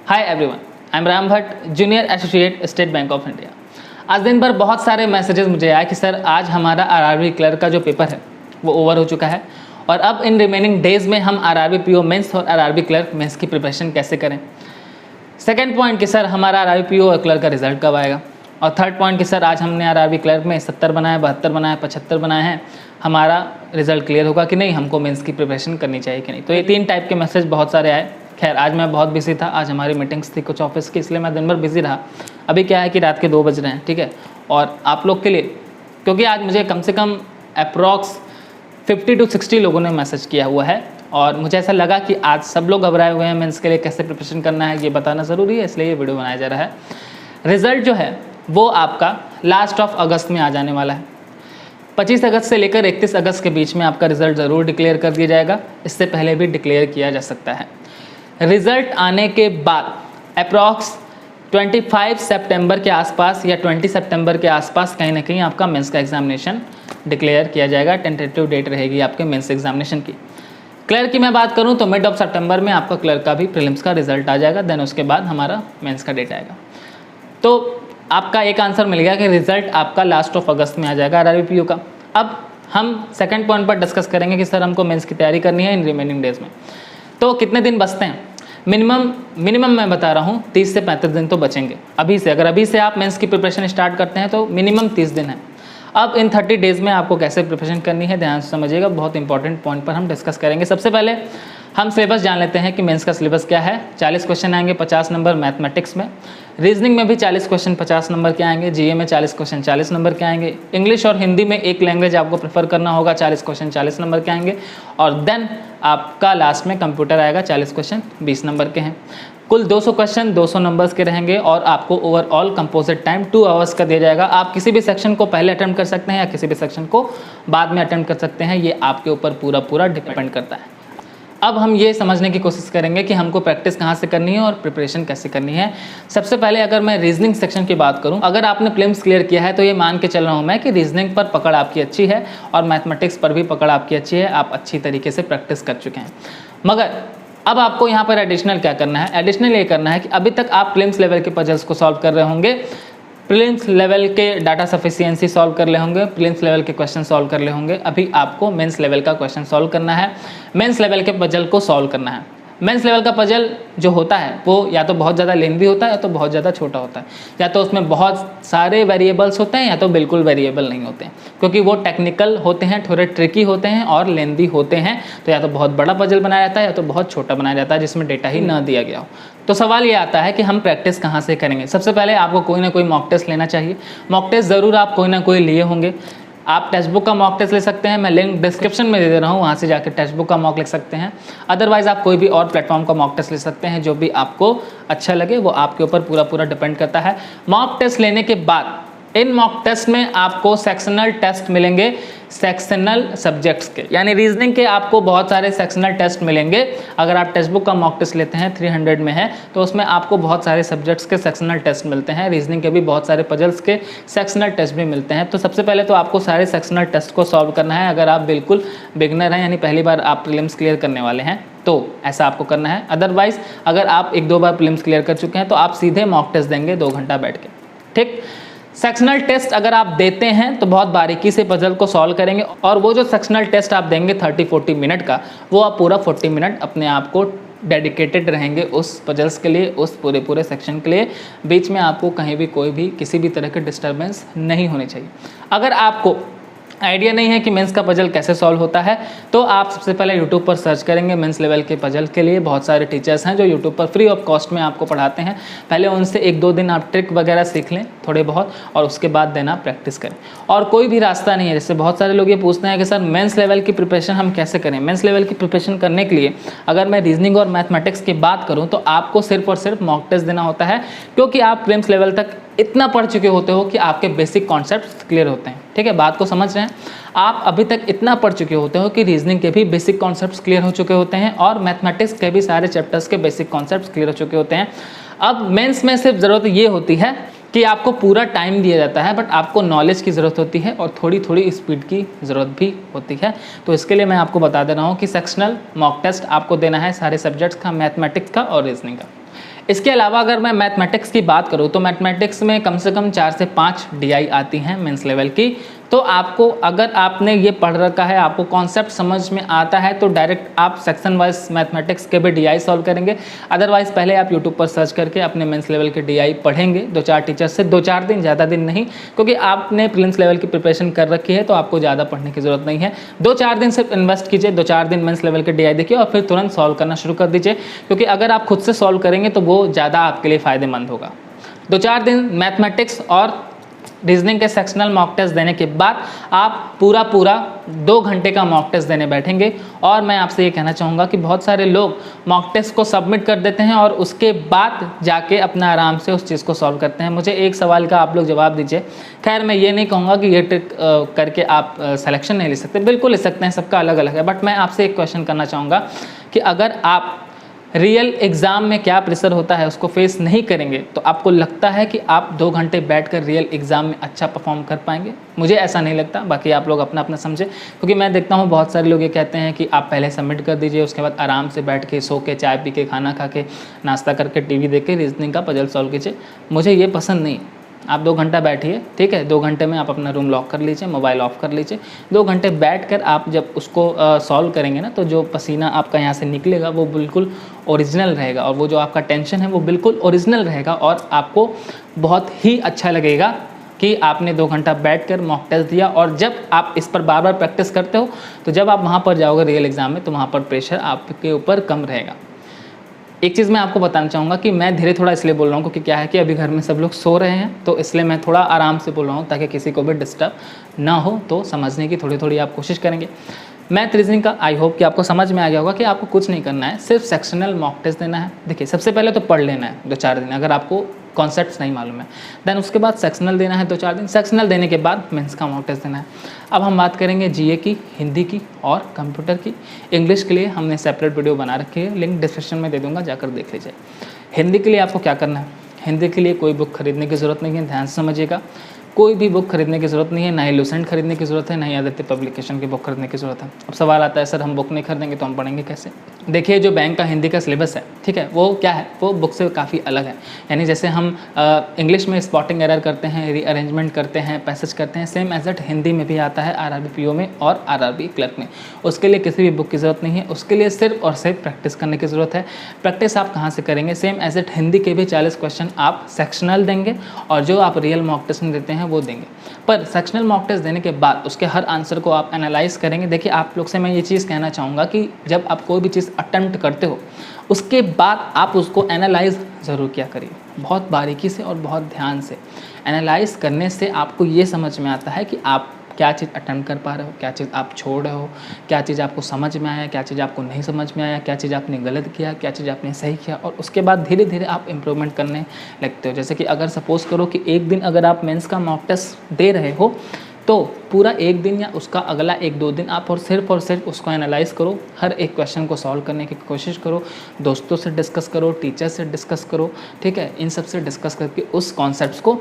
Hi everyone, I am Ram Bhatt, junior associate, state bank of India. आज दिन भर बहुत सारे मैसेजेस मुझे आए कि सर आज हमारा आरआरबी क्लर्क का जो पेपर है वो ओवर हो चुका है और अब इन रिमेनिंग डेज में हम आरआरबी पीओ मेंस और आरआरबी क्लर्क मेंस की प्रिपरेशन कैसे करें। सेकंड पॉइंट कि सर हमारा आरआरबी पीओ और क्लर्क का रिजल्ट कब आएगा। और थर्ड पॉइंट कि सर आज हमने आरआरबी क्लर्क में 70 बनाए, 72 बनाए, 75 बनाए हैं, हमारा रिजल्ट क्लियर होगा कि नहीं, हमको मेंस की प्रिपरेशन करनी चाहिए कि नहीं। तो ये 3 टाइप के मैसेज बहुत सारे आए। खैर आज मैं बहुत बिजी था, आज हमारी मीटिंग्स थी कुछ ऑफिस की, इसलिए मैं दिन भर बिजी रहा। अभी क्या है कि रात के 2 बज रहे हैं, ठीक है। और आप लोग के लिए, क्योंकि आज मुझे कम से कम अप्रॉक्स 50 to 60 लोगों ने मैसेज किया हुआ है और मुझे ऐसा लगा कि आज सब लोग घबराए हुए हैं, मेंस के लिए कैसे प्रिपरेशन करना है ये बताना ज़रूरी है, इसलिए ये वीडियो बनाया जा रहा है। रिज़ल्ट जो है वो आपका लास्ट ऑफ अगस्त में आ जाने वाला है। 25 अगस्त से लेकर 31 अगस्त के बीच में आपका रिज़ल्ट ज़रूर डिक्लेयर कर दिया जाएगा, इससे पहले भी डिक्लेयर किया जा सकता है। रिज़ल्ट आने के बाद अप्रॉक्स 25 सितंबर के आसपास या 20 सितंबर के आसपास कहीं ना कहीं आपका मेंस का एग्जामिनेशन डिक्लेयर किया जाएगा। टेंटेटिव डेट रहेगी आपके मेंस एग्जामिनेशन की। क्लर्क की मैं बात करूं तो मिड ऑफ सितंबर में आपका क्लर्क का भी प्रीलिम्स का रिजल्ट आ जाएगा, देन उसके बाद हमारा मेंस का डेट आएगा। तो आपका एक आंसर मिल गया कि रिजल्ट आपका लास्ट ऑफ अगस्त में आ जाएगा आरआरबी पीओ का। अब हम सेकंड पॉइंट पर डिस्कस करेंगे कि सर हमको मेंस की तैयारी करनी है इन रिमेनिंग डेज में, तो कितने दिन बचते हैं। मिनिमम मैं बता रहा हूँ 30 से 35 दिन तो बचेंगे अभी से। अगर अभी से आप मेंस की प्रिपरेशन स्टार्ट करते हैं तो मिनिमम 30 दिन है। अब इन 30 डेज़ में आपको कैसे प्रिपरेशन करनी है ध्यान से समझिएगा, बहुत इंपॉर्टेंट पॉइंट पर हम डिस्कस करेंगे। सबसे पहले हम सिलेबस जान लेते हैं कि मेंस का सिलेबस क्या है। 40 क्वेश्चन आएंगे 50 नंबर मैथमेटिक्स में, रीजनिंग में भी 40 क्वेश्चन 50 नंबर के आएंगे, जीए में 40 क्वेश्चन 40 नंबर के आएंगे, इंग्लिश और हिंदी में एक लैंग्वेज आपको प्रेफर करना होगा, 40 क्वेश्चन 40 नंबर के आएंगे, और देन आपका लास्ट में कंप्यूटर आएगा, 40 क्वेश्चन 20 नंबर के हैं। कुल 200 क्वेश्चन 200 नंबर्स के रहेंगे और आपको ओवरऑल कंपोजिट टाइम 2 आवर्स का दिया जाएगा। आप किसी भी सेक्शन को पहले अटेम्प्ट कर सकते हैं या किसी भी सेक्शन को बाद में अटेम्प्ट कर सकते हैं, ये आपके ऊपर पूरा डिपेंड करता है। अब हम ये समझने की कोशिश करेंगे कि हमको प्रैक्टिस कहाँ से करनी है और प्रिपरेशन कैसे करनी है। सबसे पहले अगर मैं रीजनिंग सेक्शन की बात करूँ, अगर आपने प्रीलिम्स क्लियर किया है तो ये मान के चल रहा हूँ मैं कि रीजनिंग पर पकड़ आपकी अच्छी है और मैथमेटिक्स पर भी पकड़ आपकी अच्छी है, आप अच्छी तरीके से प्रैक्टिस कर चुके हैं। मगर अब आपको यहाँ पर एडिशनल क्या करना है, एडिशनल ये करना है कि अभी तक आप प्रीलिम्स लेवल के पजल्स को सॉल्व कर रहे होंगे, प्रीलिम्स लेवल के डाटा सफिशिएंसी सॉल्व कर ले होंगे, प्रीलिम्स लेवल के क्वेश्चन सॉल्व कर ले होंगे। अभी आपको मेंस लेवल का क्वेश्चन सॉल्व करना है, मेंस लेवल के पजल को सॉल्व करना है। मेंस लेवल का पजल जो होता है वो या तो बहुत ज़्यादा लेंथी होता है या तो बहुत ज़्यादा छोटा होता है, या तो उसमें बहुत सारे वेरिएबल्स होते हैं या तो बिल्कुल वेरिएबल नहीं होते हैं, क्योंकि वो टेक्निकल होते हैं, थोड़े ट्रिकी होते हैं और लेंथी होते हैं। तो या तो बहुत बड़ा पजल बनाया जाता है या तो बहुत छोटा बनाया जाता है जिसमें डेटा ही ना दिया गया हो। तो सवाल ये आता है कि हम प्रैक्टिस कहाँ से करेंगे। सबसे पहले आपको कोई ना कोई मॉक टेस्ट लेना चाहिए। मॉक टेस्ट ज़रूर आप कोई ना कोई लिए होंगे। आप टेक्स्ट बुक का मॉक टेस्ट ले सकते हैं, मैं लिंक डिस्क्रिप्शन में दे रहा हूँ, वहाँ से जाकर टेक्स्ट बुक का मॉक लिख सकते हैं। अदरवाइज़ आप कोई भी और प्लेटफॉर्म का मॉक टेस्ट ले सकते हैं, जो भी आपको अच्छा लगे, वो आपके ऊपर पूरा डिपेंड करता है। मॉक टेस्ट लेने के बाद इन मॉक टेस्ट में आपको सेक्शनल टेस्ट मिलेंगे, सेक्शनल सब्जेक्ट्स के, यानी रीजनिंग के आपको बहुत सारे सेक्शनल टेस्ट मिलेंगे। अगर आप टेक्स्ट बुक का मॉक टेस्ट लेते हैं 300 में है तो उसमें आपको बहुत सारे सब्जेक्ट्स के सेक्शनल टेस्ट मिलते हैं, रीजनिंग के भी बहुत सारे पजल्स के सेक्शनल टेस्ट भी मिलते हैं। तो सबसे पहले तो आपको सारे सेक्शनल टेस्ट को सॉल्व करना है। अगर आप बिल्कुल बिगनर हैं, यानी पहली बार आप प्रीलिम्स क्लियर करने वाले हैं, तो ऐसा आपको करना है। अदरवाइज अगर आप 1-2 बार प्रीलिम्स क्लियर कर चुके हैं तो आप सीधे मॉक टेस्ट देंगे 2 घंटा बैठ के, ठीक। सेक्शनल टेस्ट अगर आप देते हैं तो बहुत बारीकी से पजल को सॉल्व करेंगे, और वो जो सेक्शनल टेस्ट आप देंगे 30-40 मिनट का, वो आप पूरा 40 मिनट अपने आप को डेडिकेटेड रहेंगे उस पजल्स के लिए, उस पूरे सेक्शन के लिए। बीच में आपको कहीं भी कोई भी किसी भी तरह के डिस्टर्बेंस नहीं होनी चाहिए। अगर आपको आइडिया नहीं है कि मेंस का पजल कैसे सॉल्व होता है तो आप सबसे पहले यूट्यूब पर सर्च करेंगे। मेंस लेवल के पजल के लिए बहुत सारे टीचर्स हैं जो यूट्यूब पर फ्री ऑफ कॉस्ट में आपको पढ़ाते हैं। पहले उनसे 1-2 दिन आप ट्रिक वगैरह सीख लें थोड़े बहुत, और उसके बाद देना प्रैक्टिस करें। और कोई भी रास्ता नहीं है। जैसे बहुत सारे लोग ये पूछते हैं कि सर मेंस लेवल की प्रिपरेशन हम कैसे करें। मेंस लेवल की प्रिपरेशन करने के लिए अगर मैं रीजनिंग और मैथमेटिक्स की बात करूँ तो आपको सिर्फ और सिर्फ मॉक टेस्ट देना होता है, क्योंकि आप प्रीलिम्स लेवल तक इतना पढ़ चुके होते हो कि आपके बेसिक कॉन्सेप्ट्स क्लियर होते हैं, ठीक है। बात को समझ रहे हैं आप। अभी तक इतना पढ़ चुके होते हो कि रीजनिंग के भी बेसिक कॉन्सेप्ट्स क्लियर हो चुके होते हैं और मैथमेटिक्स के भी सारे चैप्टर्स के बेसिक कॉन्सेप्ट्स क्लियर हो चुके होते हैं। अब मेंस में सिर्फ ज़रूरत ये होती है कि आपको पूरा टाइम दिया जाता है, बट आपको नॉलेज की ज़रूरत होती है और थोड़ी स्पीड की ज़रूरत भी होती है। तो इसके लिए मैं आपको बता दे रहा हूँ कि सेक्शनल मॉक टेस्ट आपको देना है सारे सब्जेक्ट्स का, मैथमेटिक्स का और रीजनिंग का। इसके अलावा अगर मैं मैथमेटिक्स की बात करूँ तो मैथमेटिक्स में कम से कम 4 से 5 DI आती हैं मेंस लेवल की। तो आपको, अगर आपने ये पढ़ रखा है, आपको कॉन्सेप्ट समझ में आता है, तो डायरेक्ट आप सेक्शन वाइज मैथमेटिक्स के भी DI सॉल्व करेंगे। अदरवाइज़ पहले आप यूट्यूब पर सर्च करके अपने मेंस लेवल के DI पढ़ेंगे 2-4 टीचर से, 2-4 दिन, ज़्यादा दिन नहीं, क्योंकि आपने प्रीलिम्स लेवल की प्रिपरेशन कर रखी है तो आपको ज़्यादा पढ़ने की ज़रूरत नहीं है। 2-4 दिन सिर्फ इन्वेस्ट कीजिए, 2-4 दिन मेंस लेवल के DI देखिए और फिर तुरंत सॉल्व करना शुरू कर दीजिए, क्योंकि अगर आप खुद से सॉल्व करेंगे तो वो ज़्यादा आपके लिए फ़ायदेमंद होगा। 2-4 दिन मैथमेटिक्स और रीजनिंग के सेक्शनल मॉक टेस्ट देने के बाद आप पूरा 2 घंटे का मॉक टेस्ट देने बैठेंगे। और मैं आपसे ये कहना चाहूँगा कि बहुत सारे लोग मॉक टेस्ट को सबमिट कर देते हैं और उसके बाद जाके अपना आराम से उस चीज़ को सॉल्व करते हैं। मुझे एक सवाल का आप लोग जवाब दीजिए। खैर मैं ये नहीं कहूँगा कि ये ट्रिक करके आप सिलेक्शन नहीं ले सकते, बिल्कुल ले सकते हैं, सबका अलग अलग है। बट मैं आपसे एक क्वेश्चन करना चाहूँगा कि अगर आप रियल एग्ज़ाम में क्या प्रेशर होता है उसको फेस नहीं करेंगे तो आपको लगता है कि आप 2 घंटे बैठकर रियल एग्ज़ाम में अच्छा परफॉर्म कर पाएंगे? मुझे ऐसा नहीं लगता, बाकी आप लोग अपना अपना समझे। क्योंकि मैं देखता हूँ बहुत सारे लोग ये कहते हैं कि आप पहले सबमिट कर दीजिए, उसके बाद आराम से बैठ के, सो के, चाय पी के, खाना खा के, नाश्ता करके, टीवी देख के रीजनिंग का पजल सॉल्व कीजिए। मुझे ये पसंद नहीं। आप 2 घंटा बैठिए, ठीक है, 2 घंटे में आप अपना रूम लॉक कर लीजिए, मोबाइल ऑफ कर लीजिए। 2 घंटे बैठकर आप जब उसको सॉल्व करेंगे ना, तो जो पसीना आपका यहाँ से निकलेगा वो बिल्कुल ओरिजिनल रहेगा, और वो जो आपका टेंशन है वो बिल्कुल ओरिजिनल रहेगा, और आपको बहुत ही अच्छा लगेगा कि आपने 2 घंटा बैठकर मॉक टेस्ट दिया। और जब आप इस पर बार बार प्रैक्टिस करते हो तो जब आप वहाँ पर जाओगे रियल एग्ज़ाम में तो वहाँ पर प्रेशर आपके ऊपर कम रहेगा। एक चीज़ मैं आपको बताना चाहूँगा कि मैं धीरे थोड़ा इसलिए बोल रहा हूँ क्योंकि क्या है कि अभी घर में सब लोग सो रहे हैं, तो इसलिए मैं थोड़ा आराम से बोल रहा हूँ ताकि किसी को भी डिस्टर्ब ना हो। तो समझने की थोड़ी थोड़ी आप कोशिश करेंगे। मैथ रीजनिंग का आई होप कि आपको समझ में आ गया होगा कि आपको कुछ नहीं करना है, सिर्फ सेक्शनल मॉक टेस्ट देना है। देखिए सबसे पहले तो पढ़ लेना है 2-4 दिन, अगर आपको कॉन्सेप्ट्स नहीं मालूम है। देन उसके बाद सेक्शनल देना है 2-4 दिन। सेक्शनल देने के बाद मेंस का मॉक टेस्ट देना है। अब हम बात करेंगे जीए की, हिंदी की और कंप्यूटर की। इंग्लिश के लिए हमने सेपरेट वीडियो बना रखी है, लिंक डिस्क्रिप्शन में दे दूँगा, जाकर देख लीजिए। हिंदी के लिए आपको क्या करना है? हिंदी के लिए कोई बुक खरीदने की ज़रूरत नहीं है, ध्यान से समझिएगा। कोई भी बुक खरीदने की ज़रूरत नहीं है, ना ही लूसेंट खरीदने की ज़रूरत है, ना ही आदित्य पब्लिकेशन की बुक खरीदने की ज़रूरत है। अब सवाल आता है सर हम बुक नहीं खरीदेंगे तो हम पढ़ेंगे कैसे? देखिए जो बैंक का हिंदी का सिलेबस है, ठीक है, वो क्या है, वो बुक से काफ़ी अलग है। यानी जैसे हम इंग्लिश में स्पॉटिंग एरर करते हैं, रीअरेंजमेंट करते हैं, पैसेज करते हैं, सेम एज इट हिंदी में भी आता है आरआरबी पीओ में और आरआरबी क्लर्क में। उसके लिए किसी भी बुक की ज़रूरत नहीं है, उसके लिए सिर्फ और सिर्फ प्रैक्टिस करने की ज़रूरत है। प्रैक्टिस आप कहाँ से करेंगे? सेम एज इट हिंदी के भी 40 क्वेश्चन आप सेक्शनल देंगे और जो आप रियल मॉक टेस्ट में देते हैं वो देंगे। पर सेक्शनल मॉक टेस्ट देने के बाद उसके हर आंसर को आप एनालाइज करेंगे। देखिए आप लोग से मैं ये चीज़ कहना चाहूँगा कि जब आप कोई भी चीज़ अटेम्प्ट करते हो उसके बाद आप उसको एनालाइज ज़रूर किया करिए, बहुत बारीकी से और बहुत ध्यान से। एनालाइज करने से आपको ये समझ में आता है कि आप क्या चीज़ अटेम्प्ट कर पा रहे हो, क्या चीज़ आप छोड़ रहे हो, क्या चीज़ आपको समझ में आया, क्या चीज़ आपको नहीं समझ में आया, क्या चीज़ आपने गलत किया, क्या चीज़ आपने सही किया, और उसके बाद धीरे धीरे आप इम्प्रूवमेंट करने लगते हो। जैसे कि अगर सपोज़ करो कि एक दिन अगर आप मेंस का मॉक टेस्ट दे रहे हो तो पूरा एक दिन या उसका अगला 1-2 दिन आप और सिर्फ उसको एनालाइज करो, हर एक क्वेश्चन को सॉल्व करने की कोशिश करो, दोस्तों से डिस्कस करो, टीचर से डिस्कस करो, ठीक है, इन सब से डिस्कस करके उस कॉन्सेप्ट्स को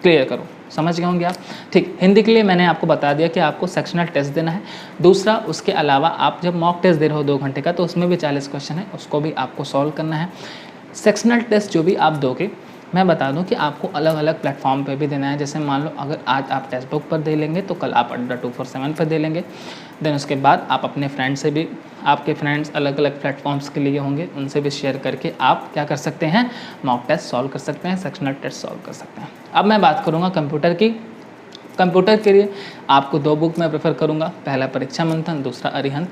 क्लियर करो। समझ गए होंगे आप? ठीक, हिंदी के लिए मैंने आपको बता दिया कि आपको सेक्शनल टेस्ट देना है। दूसरा, उसके अलावा आप जब मॉक टेस्ट दे रहे हो 2 घंटे का तो उसमें भी 40 क्वेश्चन है, उसको भी आपको सॉल्व करना है। सेक्शनल टेस्ट जो भी आप दोगे, मैं बता दूं कि आपको अलग अलग प्लेटफॉर्म पे भी देना है। जैसे मान लो अगर आज आप टेक्स्ट बुक पर दे लेंगे तो कल आप अड्डा 247 पर दे लेंगे। देन उसके बाद आप अपने फ्रेंड से भी, आपके फ्रेंड्स अलग अलग प्लेटफॉर्म्स के लिए होंगे, उनसे भी शेयर करके आप क्या कर सकते हैं, मॉक टेस्ट सॉल्व कर सकते हैं, सेक्शनल टेस्ट सॉल्व कर सकते हैं। अब मैं बात करूँगा कंप्यूटर की। कंप्यूटर के लिए आपको 2 बुक मैं प्रेफर करूँगा, पहला परीक्षा मंथन, दूसरा अरिहंत।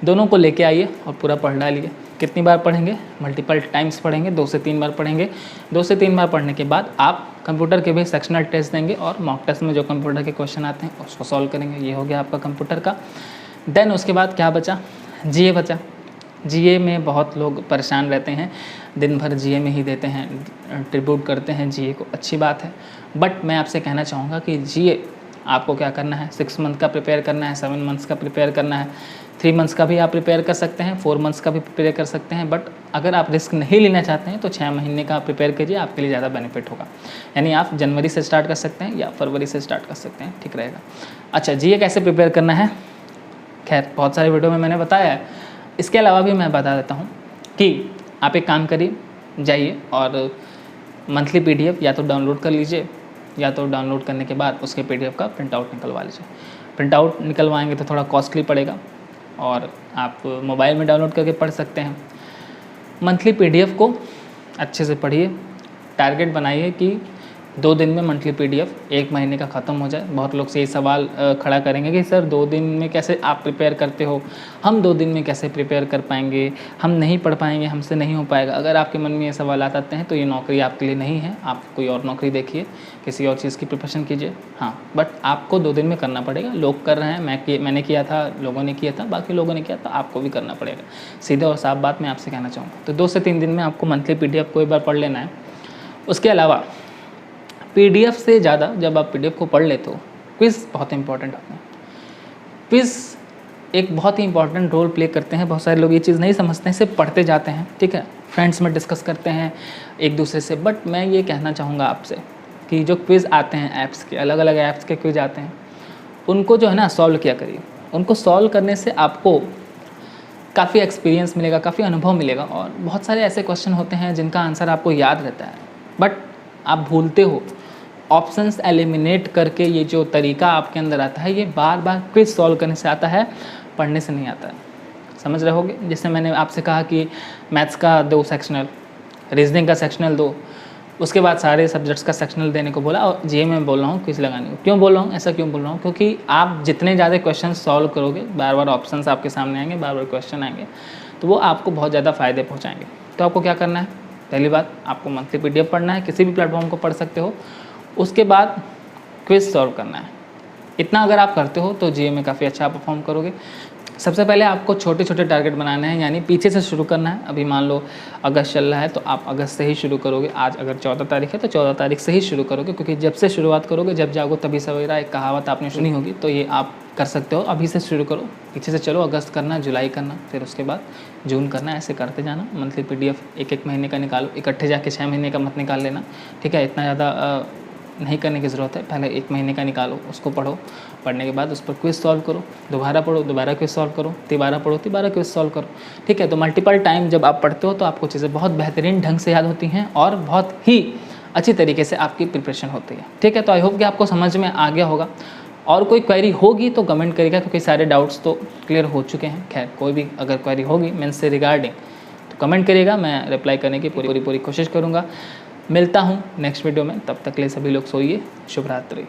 दोनों को लेके आइए और पूरा पढ़ डालिए। कितनी बार पढ़ेंगे? मल्टीपल टाइम्स पढ़ेंगे, 2 से 3 बार पढ़ेंगे। 2 से 3 बार पढ़ने के बाद आप कंप्यूटर के भी सेक्शनल टेस्ट देंगे और मॉक टेस्ट में जो कंप्यूटर के क्वेश्चन आते हैं उसको सॉल्व करेंगे। ये हो गया आपका कंप्यूटर का। देन उसके बाद क्या बचा? जीए बचा। जीए में बहुत लोग परेशान रहते हैं, दिन भर जीए में ही देते हैं, ट्रिब्यूट करते हैं जीए को, अच्छी बात है। बट मैं आपसे कहना चाहूँगा कि जीए आपको क्या करना है, 6 मंथ का प्रिपेयर करना है, 7 मंथ्स का प्रिपेयर करना है, 3 मंथ्स का भी आप प्रिपेयर कर सकते हैं, 4 मंथ्स का भी प्रिपेयर कर सकते हैं। बट अगर आप रिस्क नहीं लेना चाहते हैं तो 6 महीने का प्रिपेयर कीजिए, आपके लिए ज़्यादा बेनिफिट होगा। यानी आप जनवरी से स्टार्ट कर सकते हैं या फरवरी से स्टार्ट कर सकते हैं, ठीक रहेगा। अच्छा, जीए कैसे प्रिपेयर करना है, खैर बहुत सारे वीडियो में मैंने बताया है। इसके अलावा भी मैं बता देता हूँ कि आप एक काम करिए, जाइए और मंथली PDF या तो डाउनलोड कर लीजिए, या तो डाउनलोड करने के बाद उसके PDF का प्रिंट आउट निकलवा लीजिए। प्रिंट आउट निकलवाएंगे तो थोड़ा कॉस्टली पड़ेगा, और आप मोबाइल में डाउनलोड करके पढ़ सकते हैं। मंथली PDF को अच्छे से पढ़िए, टारगेट बनाइए कि 2 दिन में मंथली PDF 1 महीने का ख़त्म हो जाए। बहुत लोग से ये सवाल खड़ा करेंगे कि सर 2 दिन में कैसे आप प्रिपेयर करते हो, हम 2 दिन में कैसे प्रिपेयर कर पाएंगे, हम नहीं पढ़ पाएंगे, हमसे नहीं हो पाएगा। अगर आपके मन में ये सवाल आते हैं तो ये नौकरी आपके लिए नहीं है, आप कोई और नौकरी देखिए, किसी और चीज़ की प्रिपरेशन कीजिए। हाँ, बट आपको 2 दिन में करना पड़ेगा। लोग कर रहे हैं, मैंने किया था, लोगों ने किया था, बाकी लोगों ने किया था, आपको भी करना पड़ेगा। सीधे और साफ बात मैं आपसे कहना चाहूँगा। तो 2 से 3 दिन में आपको मंथली PDF को एक बार पढ़ लेना है। उसके अलावा PDF से ज़्यादा जब आप PDF को पढ़ लेते हो, क्विज़ बहुत इंपॉर्टेंट होते हैं। क्विज़ एक बहुत ही इंपॉर्टेंट रोल प्ले करते हैं। बहुत सारे लोग ये चीज़ नहीं समझते हैं, सिर्फ पढ़ते जाते हैं, ठीक है, फ्रेंड्स में डिस्कस करते हैं एक दूसरे से। बट मैं ये कहना चाहूँगा आपसे कि जो क्विज़ आते हैं ऐप्स के, अलग अलग ऐप्स के क्विज़ आते हैं, उनको जो है ना सॉल्व किया करिए। उनको सॉल्व करने से आपको काफ़ी एक्सपीरियंस मिलेगा, काफ़ी अनुभव मिलेगा। और बहुत सारे ऐसे क्वेश्चन होते हैं जिनका आंसर आपको याद रहता है, बट आप भूलते हो। ऑप्शंस एलिमिनेट करके ये जो तरीका आपके अंदर आता है, ये बार बार क्विज सॉल्व करने से आता है, पढ़ने से नहीं आता है। समझ रहे होगे? जैसे मैंने आपसे कहा कि मैथ्स का 2 सेक्शनल, रीजनिंग का सेक्शनल 2, उसके बाद सारे सब्जेक्ट्स का सेक्शनल देने को बोला, और ये मैं बोल रहा हूँ क्विज लगाने को। क्यों बोल रहा हूँ, ऐसा क्यों बोल रहा हूँ? क्योंकि आप जितने ज़्यादा क्वेश्चन सॉल्व करोगे, बार बार ऑप्शंस आपके सामने आएंगे, बार बार क्वेश्चन आएंगे, तो वो आपको बहुत ज़्यादा फ़ायदे पहुँचाएंगे। तो आपको क्या करना है? पहली बात, आपको मंथली PDF पढ़ना है, किसी भी प्लेटफॉर्म को पढ़ सकते हो। उसके बाद क्विज सॉल्व करना है। इतना अगर आप करते हो तो GA में काफ़ी अच्छा परफॉर्म करोगे। सबसे पहले आपको छोटे छोटे टारगेट बनाने हैं, यानी पीछे से शुरू करना है। अभी मान लो अगस्त चल रहा है तो आप अगस्त से ही शुरू करोगे। आज अगर 14 तारीख है तो 14 तारीख से ही शुरू करोगे, क्योंकि जब से शुरुआत करोगे, जब जागो तभी सवेरा, एक कहावत आपने सुनी होगी। तो ये आप कर सकते हो, अभी से शुरू करो, पीछे से चलो। अगस्त करना, जुलाई करना, फिर उसके बाद जून करना, ऐसे करते जाना। मंथली PDF 1-1 महीने का निकालो, इकट्ठे जाके 6 महीने का मत निकाल लेना, ठीक है? इतना ज़्यादा नहीं करने की ज़रूरत है। पहले 1 महीने का निकालो, उसको पढ़ो, पढ़ने के बाद उस पर क्विज सॉल्व करो, दोबारा पढ़ो, दोबारा क्विज सॉल्व करो, तिबारा पढ़ो, तिबारा क्विज सॉल्व करो, ठीक है? तो मल्टीपल टाइम जब आप पढ़ते हो तो आपको चीज़ें बहुत बेहतरीन ढंग से याद होती हैं और बहुत ही अच्छी तरीके से आपकी प्रिपरेशन होती है, ठीक है? तो आई होप कि आपको समझ में आ गया होगा। और कोई क्वेरी होगी तो कमेंट करिएगा, क्योंकि सारे डाउट्स तो क्लियर हो चुके हैं। खैर, कोई भी अगर क्वेरी होगी मेंस से रिगार्डिंग तो कमेंट करिएगा, मैं रिप्लाई करने की पूरी कोशिश करूँगा। मिलता हूँ नेक्स्ट वीडियो में, तब तक के लिए सभी लोग सोइए। शुभ रात्रि।